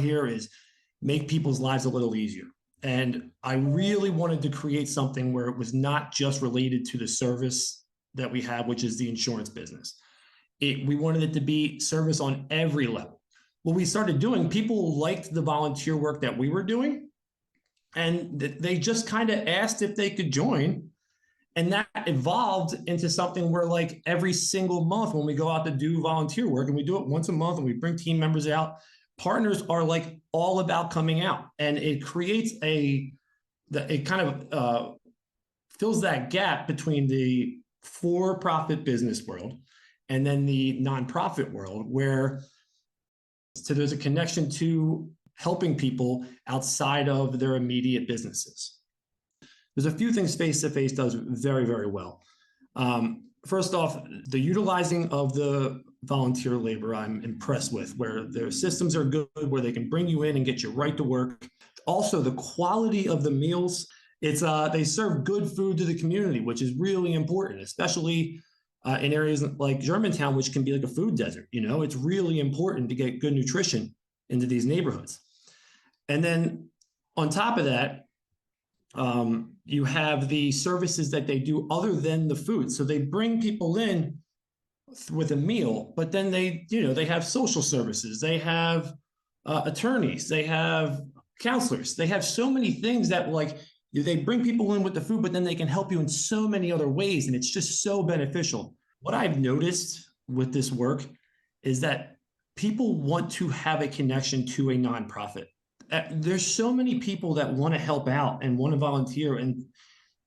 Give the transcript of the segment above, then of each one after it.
here is make people's lives a little easier. And I really wanted to create something where it was not just related to the service that we have, which is the insurance business. We wanted it to be service on every level. What we started doing, people liked the volunteer work that we were doing, and they just kind of asked if they could join. And that evolved into something where, like, every single month when we go out to do volunteer work, and we do it once a month and we bring team members out, partners are like all about coming out. And it creates it kind of fills that gap between the for-profit business world and then the nonprofit world, where so there's a connection to helping people outside of their immediate businesses. There's a few things Face-to-Face does very, very well. First off, the utilizing of the volunteer labor I'm impressed with, where their systems are good, where they can bring you in and get you right to work. Also, the quality of the meals. They serve good food to the community, which is really important, especially in areas like Germantown, which can be like a food desert. It's really important to get good nutrition into these neighborhoods. And then on top of that, you have the services that they do other than the food. So they bring people in with a meal, but then they have social services, they have attorneys, they have counselors, they have so many things that, like, they bring people in with the food, but then they can help you in so many other ways. And it's just so beneficial. What I've noticed with this work is that people want to have a connection to a nonprofit. There's so many people that want to help out and want to volunteer. And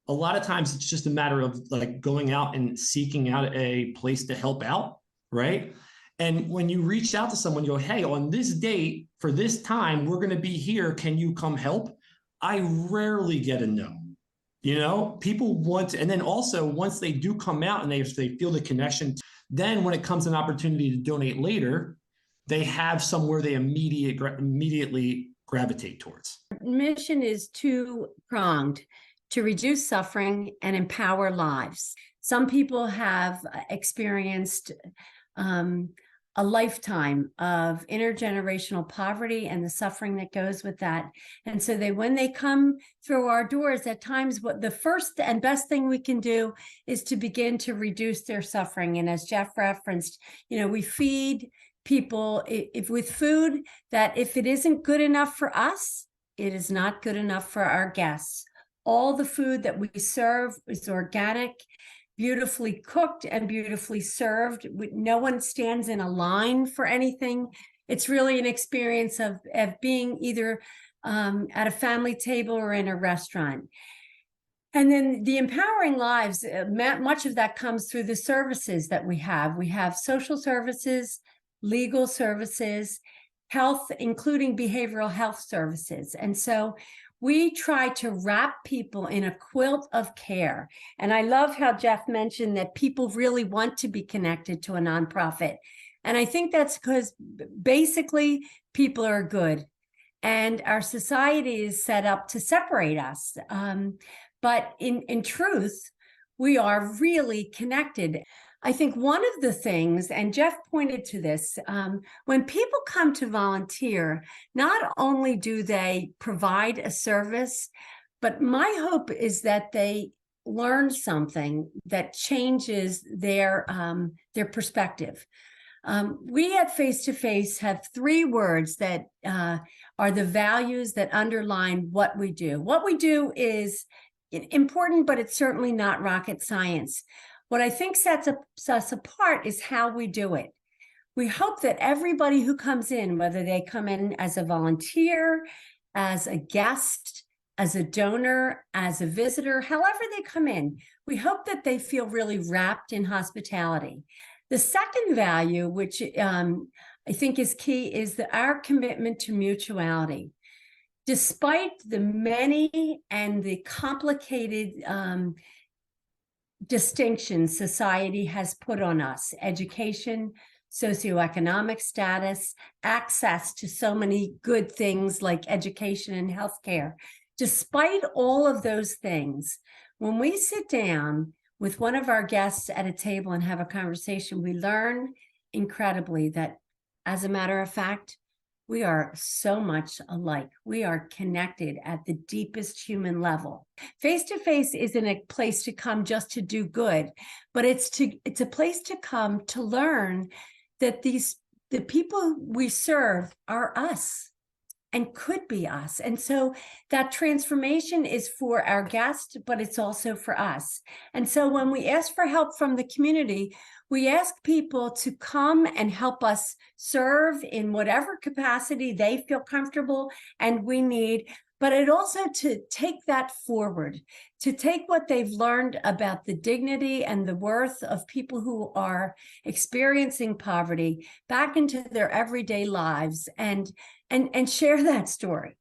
a lot of times it's just a matter of, like, going out and seeking out a place to help out, right? And when you reach out to someone, you go, hey, on this date for this time, we're going to be here. Can you come help? I rarely get a no. People want to, and then also once they do come out and they feel the connection, then when it comes an opportunity to donate later, they have somewhere they immediately gravitate towards. Mission is two-pronged: to reduce suffering and empower lives. Some people have experienced a lifetime of intergenerational poverty and the suffering that goes with that. And so when they come through our doors, at times, what the first and best thing we can do is to begin to reduce their suffering. And as Jeff referenced, we feed people with food that, if it isn't good enough for us, it is not good enough for our guests. All the food that we serve is organic, beautifully cooked and beautifully served. No one stands in a line for anything. It's really an experience of being either at a family table or in a restaurant. And then the empowering lives, much of that comes through the services that we have. We have social services, legal services, health, including behavioral health services. And so we try to wrap people in a quilt of care. And I love how Jeff mentioned that people really want to be connected to a nonprofit. And I think that's because basically people are good and our society is set up to separate us. But in truth, we are really connected. I think one of the things, and Jeff pointed to this, when people come to volunteer, not only do they provide a service, but my hope is that they learn something that changes their perspective. We at Face-to-Face have 3 words that are the values that underline what we do. What we do is important, but it's certainly not rocket science. What I think sets us apart is how we do it. We hope that everybody who comes in, whether they come in as a volunteer, as a guest, as a donor, as a visitor, however they come in, we hope that they feel really wrapped in hospitality. The second value, which I think is key, is our commitment to mutuality. Despite the many and the complicated distinctions society has put on us: education, socioeconomic status, access to so many good things like education and healthcare. Despite all of those things, when we sit down with one of our guests at a table and have a conversation, we learn incredibly that, as a matter of fact, We are so much alike. We are connected at the deepest human level. Face-to-face isn't a place to come just to do good, but it's a place to come to learn that the people we serve are us and could be us. And so that transformation is for our guest, but it's also for us. And so when we ask for help from the community, we ask people to come and help us serve in whatever capacity they feel comfortable and we need, but it also to take that forward, to take what they've learned about the dignity and the worth of people who are experiencing poverty back into their everyday lives and share that story.